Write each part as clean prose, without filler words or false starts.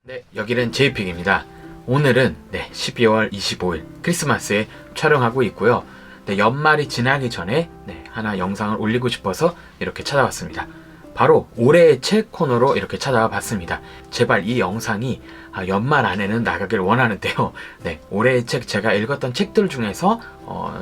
네, 여기는 제이픽입니다. 오늘은 12월 25일 크리스마스에 촬영하고 있고요. 연말이 지나기 전에 하나 영상을 올리고 싶어서 이렇게 찾아왔습니다. 바로 올해의 책 코너로 이렇게 찾아와 봤습니다. 제발 이 영상이 연말 안에는 나가길 원하는데요. 올해의 책, 제가 읽었던 책들 중에서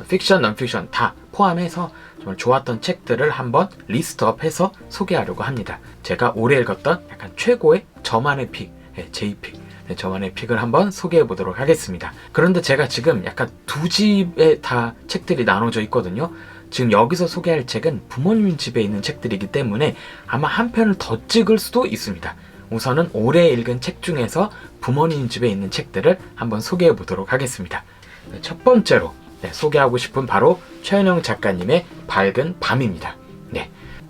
픽션, 넌픽션 다 포함해서 정말 좋았던 책들을 한번 리스트업해서 소개하려고 합니다. 제가 올해 읽었던 약간 최고의 저만의 픽, 제이픽, 저만의 픽을 한번 소개해 보도록 하겠습니다. 그런데 제가 지금 약간 두 집에 다 책들이 나눠져 있거든요. 지금 여기서 소개할 책은 부모님 집에 있는 책들이기 때문에 아마 한 편을 더 찍을 수도 있습니다. 우선은 올해 읽은 책 중에서 부모님 집에 있는 책들을 한번 소개해 보도록 하겠습니다. 첫 번째로 소개하고 싶은 바로 최은영 작가님의 밝은 밤입니다.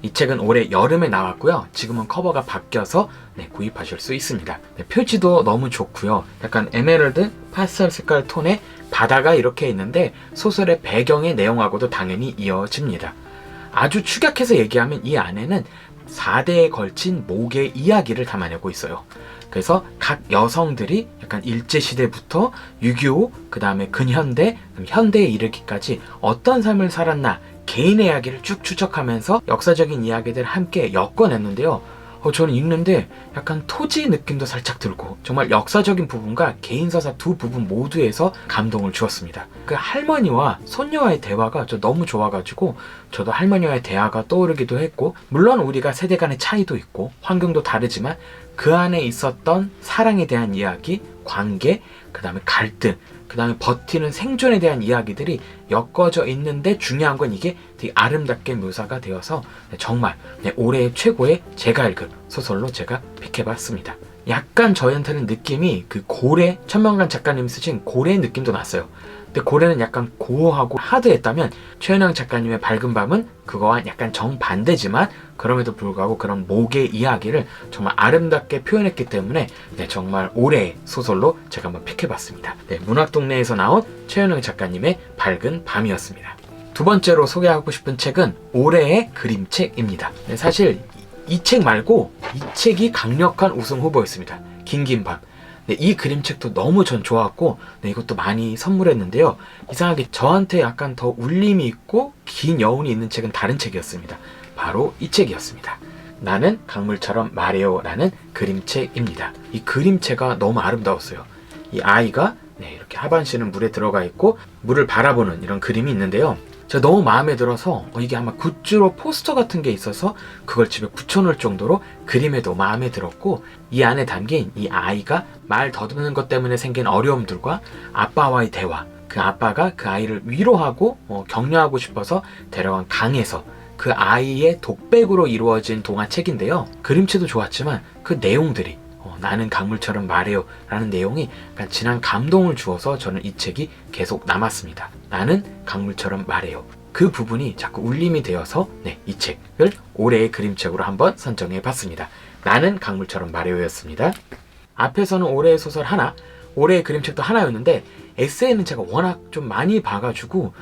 이 책은 올해 여름에 나왔고요. 지금은 커버가 바뀌어서 구입하실 수 있습니다. 표지도 너무 좋고요. 약간 에메랄드 파스텔 색깔 톤의 바다가 이렇게 있는데 소설의 배경의 내용하고도 당연히 이어집니다. 아주 축약해서 얘기하면 이 안에는 4대에 걸친 목의 이야기를 담아내고 있어요. 그래서 각 여성들이 약간 일제시대부터 6.25, 그 다음에 근현대, 현대에 이르기까지 어떤 삶을 살았나 개인의 이야기를 쭉 추적하면서 역사적인 이야기들을 함께 엮어냈는데요. 저는 읽는데 약간 토지 느낌도 살짝 들고 정말 역사적인 부분과 개인서사 두 부분 모두에서 감동을 주었습니다. 그 할머니와 손녀와의 대화가 저 너무 좋아가지고 저도 할머니와의 대화가 떠오르기도 했고, 물론 우리가 세대 간의 차이도 있고 환경도 다르지만 그 안에 있었던 사랑에 대한 이야기, 관계, 그 다음에 갈등, 그 다음에 버티는 생존에 대한 이야기들이 엮어져 있는데 중요한 건 이게 되게 아름답게 묘사가 되어서 정말 올해의 최고의 제가 읽은 소설로 제가 픽해봤습니다. 약간 저희한테는 느낌이 그 고래, 천명관 작가님이 쓰신 고래의 느낌도 났어요. 근데 고래는 약간 고어하고 하드했다면 최은영 작가님의 밝은 밤은 그거와 약간 정반대지만 그럼에도 불구하고 그런 목의 이야기를 정말 아름답게 표현했기 때문에 정말 올해의 소설로 제가 한번 픽해봤습니다. 문학동네에서 나온 최은영 작가님의 밝은 밤이었습니다. 두 번째로 소개하고 싶은 책은 올해의 그림책입니다. 사실 이 책 말고 이 책이 강력한 우승 후보였습니다. 긴긴 밤. 이 그림책도 너무 전 좋았고 이것도 많이 선물했는데요. 이상하게 저한테 약간 더 울림이 있고 긴 여운이 있는 책은 다른 책이었습니다. 바로 이 책이었습니다. 나는 강물처럼 말해요 라는 그림책입니다. 이 그림체가 너무 아름다웠어요. 이 아이가 이렇게 하반신은 물에 들어가 있고 물을 바라보는 이런 그림이 있는데요. 제가 너무 마음에 들어서 이게 아마 굿즈로 포스터 같은 게 있어서 그걸 집에 붙여놓을 정도로 그림에도 마음에 들었고, 이 안에 담긴 이 아이가 말 더듬는 것 때문에 생긴 어려움들과 아빠와의 대화, 그 아빠가 그 아이를 위로하고 격려하고 싶어서 데려간 강에서 그 아이의 독백으로 이루어진 동화책인데요. 그림체도 좋았지만 그 내용들이 나는 강물처럼 말해요 라는 내용이 약간 진한 감동을 주어서 저는 이 책이 계속 남았습니다. 나는 강물처럼 말해요. 그 부분이 자꾸 울림이 되어서 이 책을 올해의 그림책으로 한번 선정해 봤습니다. 나는 강물처럼 말해요 였습니다. 앞에서는 올해의 소설 하나, 올해의 그림책도 하나였는데 에세이는 제가 워낙 좀 많이 봐가지고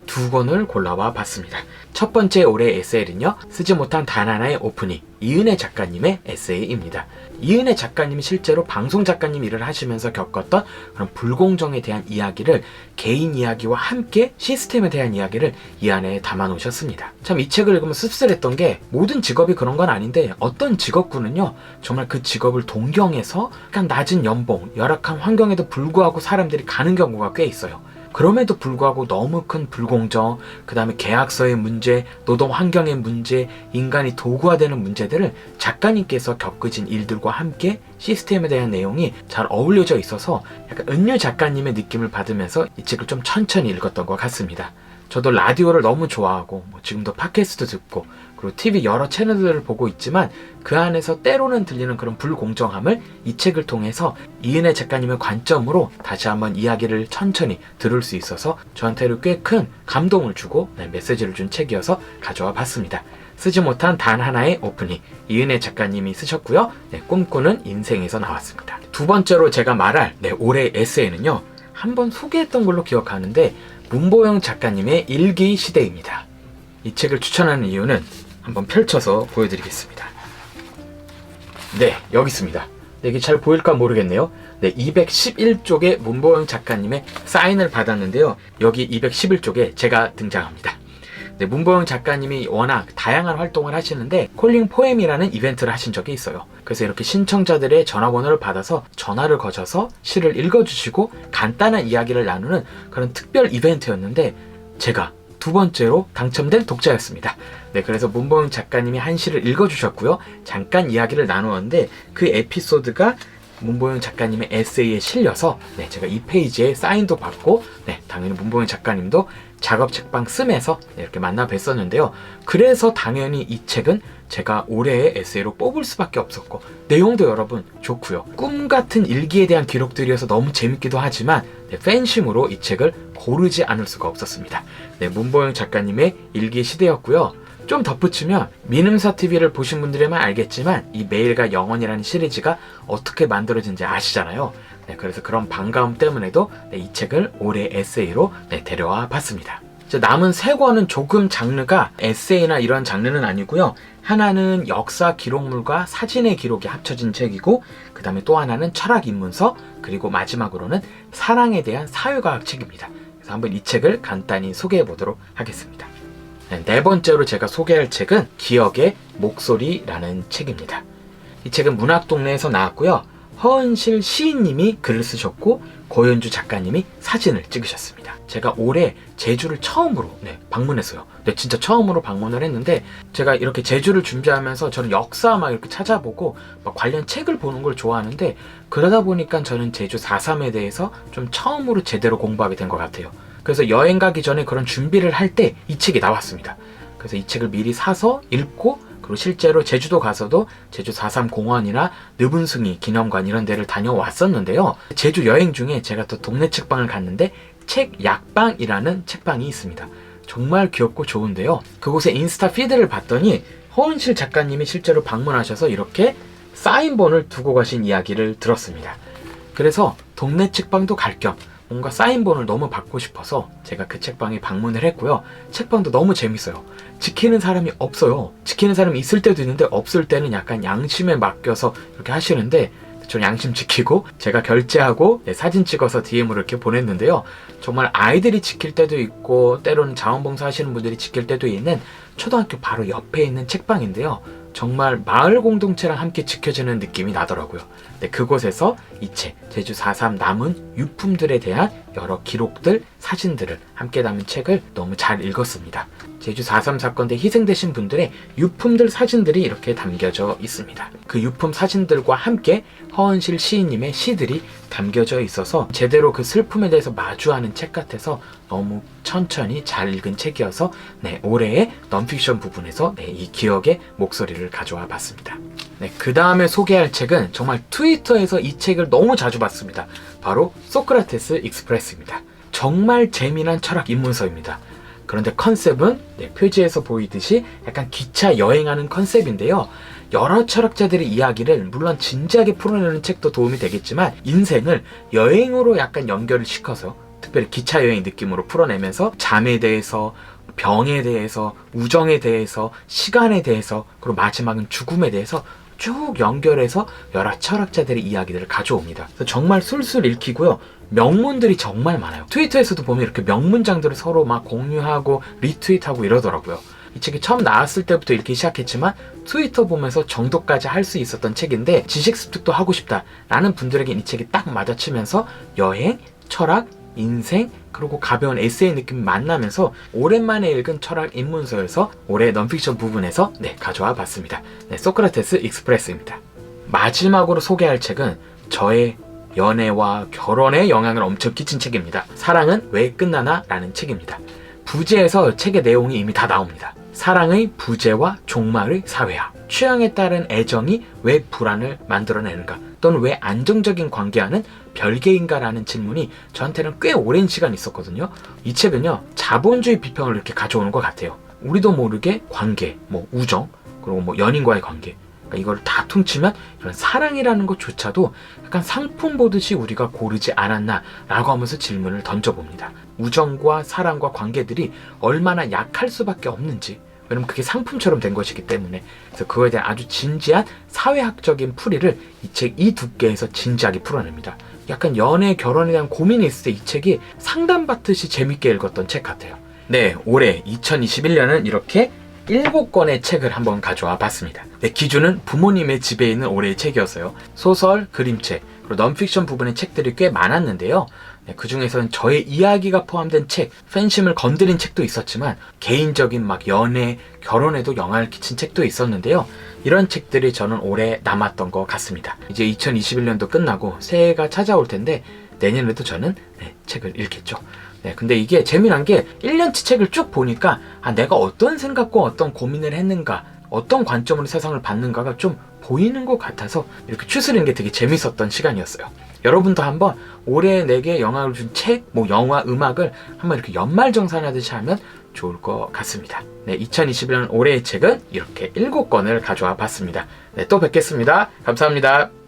두 권을 골라와 봤습니다. 첫 번째 올해의 에세이는요, 쓰지 못한 단 하나의 오프닝, 이은혜 작가님의 에세이입니다. 이은혜 작가님이 실제로 방송 작가님 일을 하시면서 겪었던 그런 불공정에 대한 이야기를 개인 이야기와 함께 시스템에 대한 이야기를 이 안에 담아 놓으셨습니다. 참 이 책을 읽으면 씁쓸했던 게 모든 직업이 그런 건 아닌데 어떤 직업군은요 정말 그 직업을 동경해서 약간 낮은 연봉, 열악한 환경에도 불구하고 사람들이 가는 경우가 꽤 있어요. 그럼에도 불구하고 너무 큰 불공정, 그 다음에 계약서의 문제, 노동 환경의 문제, 인간이 도구화되는 문제들을 작가님께서 겪으신 일들과 함께 시스템에 대한 내용이 잘 어울려져 있어서 약간 은유 작가님의 느낌을 받으면서 이 책을 좀 천천히 읽었던 것 같습니다. 저도 라디오를 너무 좋아하고 지금도 팟캐스트 듣고 그리고 TV 여러 채널들을 보고 있지만 그 안에서 때로는 들리는 그런 불공정함을 이 책을 통해서 이은혜 작가님의 관점으로 다시 한번 이야기를 천천히 들을 수 있어서 저한테는 꽤 큰 감동을 주고 메시지를 준 책이어서 가져와 봤습니다. 쓰지 못한 단 하나의 오프닝, 이은혜 작가님이 쓰셨고요. 꿈꾸는 인생에서 나왔습니다. 두 번째로 제가 말할 올해 에세이는요, 한번 소개했던 걸로 기억하는데 문보영 작가님의 일기 시대입니다. 이 책을 추천하는 이유는 한번 펼쳐서 보여드리겠습니다. 여기 있습니다. 네, 이게 잘 보일까 모르겠네요. 네, 211쪽에 문보영 작가님의 사인을 받았는데요. 여기 211쪽에 제가 등장합니다. 네, 문보영 작가님이 워낙 다양한 활동을 하시는데 콜링 포엠이라는 이벤트를 하신 적이 있어요. 그래서 이렇게 신청자들의 전화번호를 받아서 전화를 거셔서 시를 읽어주시고 간단한 이야기를 나누는 그런 특별 이벤트였는데 제가 두 번째로 당첨된 독자였습니다. 네, 그래서 문보영 작가님이 한 시를 읽어주셨고요. 잠깐 이야기를 나누었는데 그 에피소드가 문보영 작가님의 에세이에 실려서 네, 제가 이 페이지에 사인도 받고 네, 당연히 문보영 작가님도 작업 책방 씀에서 네, 이렇게 만나 뵀었는데요. 그래서 당연히 이 책은 제가 올해의 에세이로 뽑을 수밖에 없었고 내용도 여러분 좋고요. 꿈 같은 일기에 대한 기록들이어서 너무 재밌기도 하지만 네, 팬심으로 이 책을 고르지 않을 수가 없었습니다. 네, 문보영 작가님의 일기 시대였고요. 좀 덧붙이면 민음사TV를 보신 분들이면 알겠지만 이 매일과 영원이라는 시리즈가 어떻게 만들어진지 아시잖아요. 네, 그래서 그런 반가움 때문에도 네, 이 책을 올해 에세이로 네, 데려와 봤습니다. 남은 세 권은 조금 장르가 에세이나 이런 장르는 아니고요. 하나는 역사 기록물과 사진의 기록이 합쳐진 책이고 그 다음에 또 하나는 철학 입문서 그리고 마지막으로는 사랑에 대한 사회과학 책입니다. 그래서 한번 이 책을 간단히 소개해 보도록 하겠습니다. 네 번째로 제가 소개할 책은 기억의 목소리라는 책입니다. 이 책은 문학동네에서 나왔고요. 허은실 시인님이 글을 쓰셨고 고현주 작가님이 사진을 찍으셨습니다. 제가 올해 제주를 처음으로 방문했어요. 네, 진짜 처음으로 방문을 했는데 제가 이렇게 제주를 준비하면서 저는 역사 막 이렇게 찾아보고 막 관련 책을 보는 걸 좋아하는데 그러다 보니까 저는 제주 4.3에 대해서 좀 처음으로 제대로 공부하게 된 것 같아요. 그래서 여행 가기 전에 그런 준비를 할 때 이 책이 나왔습니다. 그래서 이 책을 미리 사서 읽고 그리고 실제로 제주도 가서도 제주 4.3 공원이나 느분숭이 기념관 이런 데를 다녀왔었는데요. 제주 여행 중에 제가 또 동네 책방을 갔는데 책약방이라는 책방이 있습니다. 정말 귀엽고 좋은데요. 그곳에 인스타 피드를 봤더니 허은실 작가님이 실제로 방문하셔서 이렇게 사인본을 두고 가신 이야기를 들었습니다. 그래서 동네 책방도 갈 겸 뭔가 사인본을 너무 받고 싶어서 제가 그 책방에 방문을 했고요. 책방도 너무 재밌어요. 지키는 사람이 없어요. 지키는 사람이 있을 때도 있는데 없을 때는 약간 양심에 맡겨서 이렇게 하시는데 저는 양심 지키고 제가 결제하고 사진 찍어서 DM으로 이렇게 보냈는데요. 정말 아이들이 지킬 때도 있고 때로는 자원봉사 하시는 분들이 지킬 때도 있는 초등학교 바로 옆에 있는 책방인데요. 정말 마을 공동체랑 함께 지켜지는 느낌이 나더라고요. 네, 그곳에서 이 책, 제주 4.3 남은 유품들에 대한 여러 기록들, 사진들을 함께 담은 책을 너무 잘 읽었습니다. 제주 4.3 사건 때 희생되신 분들의 유품들 사진들이 이렇게 담겨져 있습니다. 그 유품 사진들과 함께 허은실 시인님의 시들이 담겨져 있어서 제대로 그 슬픔에 대해서 마주하는 책 같아서 너무 천천히 잘 읽은 책이어서 올해의 넌픽션 부분에서 이 기억의 목소리를 가져와 봤습니다. 그 다음에 소개할 책은 정말 트위터에서 이 책을 너무 자주 봤습니다. 바로 소크라테스 익스프레스입니다. 정말 재미난 철학 입문서입니다. 그런데 컨셉은 표지에서 보이듯이 약간 기차 여행하는 컨셉인데요. 여러 철학자들의 이야기를 물론 진지하게 풀어내는 책도 도움이 되겠지만 인생을 여행으로 약간 연결을 시켜서 특별히 기차 여행 느낌으로 풀어내면서 잠에 대해서 병에 대해서 우정에 대해서 시간에 대해서 그리고 마지막은 죽음에 대해서 쭉 연결해서 여러 철학자들의 이야기들을 가져옵니다. 그래서 정말 술술 읽히고요. 명문들이 정말 많아요. 트위터에서도 보면 이렇게 명문장들을 서로 막 공유하고 리트윗하고 이러더라고요. 이 책이 처음 나왔을 때부터 읽기 시작했지만 트위터 보면서 정도까지 할 수 있었던 책인데 지식 습득도 하고 싶다 라는 분들에겐 이 책이 딱 맞아치면서 여행, 철학, 인생 그리고 가벼운 에세이 느낌이 만나면서 오랜만에 읽은 철학 입문서여서 올해 넌픽션 부분에서 가져와 봤습니다. 소크라테스 익스프레스입니다. 마지막으로 소개할 책은 저의 연애와 결혼에 영향을 엄청 끼친 책입니다. 사랑은 왜 끝나나? 라는 책입니다. 부제에서 책의 내용이 이미 다 나옵니다. 사랑의 부제와 종말의 사회화, 취향에 따른 애정이 왜 불안을 만들어내는가, 또는 왜 안정적인 관계와는 별개인가 라는 질문이 저한테는 꽤 오랜 시간 있었거든요. 이 책은요, 자본주의 비평을 이렇게 가져오는 것 같아요. 우리도 모르게 관계, 우정, 그리고 연인과의 관계, 이걸 다 퉁치면 이런 사랑이라는 것조차도 약간 상품 보듯이 우리가 고르지 않았나 라고 하면서 질문을 던져봅니다. 우정과 사랑과 관계들이 얼마나 약할 수밖에 없는지, 왜냐면 그게 상품처럼 된 것이기 때문에. 그래서 그거에 대한 아주 진지한 사회학적인 풀이를 이 책 이 두께에서 진지하게 풀어냅니다. 약간 연애, 결혼에 대한 고민이 있을 때 이 책이 상담받듯이 재밌게 읽었던 책 같아요. 네, 올해 2021년은 이렇게 7권의 책을 한번 가져와 봤습니다. 네, 기준은 부모님의 집에 있는 올해의 책이었어요. 소설, 그림책, 그리고 넌픽션 부분의 책들이 꽤 많았는데요. 네, 그 중에서는 저의 이야기가 포함된 책, 팬심을 건드린 책도 있었지만 개인적인 막 연애, 결혼에도 영향을 끼친 책도 있었는데요. 이런 책들이 저는 올해 남았던 것 같습니다. 이제 2021년도 끝나고 새해가 찾아올 텐데 내년에도 저는 책을 읽겠죠. 네, 근데 이게 재미난 게 1년치 책을 쭉 보니까 내가 어떤 생각과 어떤 고민을 했는가, 어떤 관점으로 세상을 봤는가가 좀 보이는 것 같아서 이렇게 추스리는 게 되게 재밌었던 시간이었어요. 여러분도 한번 올해 내게 영향을 준 책, 영화, 음악을 한번 이렇게 연말정산하듯이 하면 좋을 것 같습니다. 네, 2021년 올해의 책은 이렇게 7권을 가져와 봤습니다. 네, 또 뵙겠습니다. 감사합니다.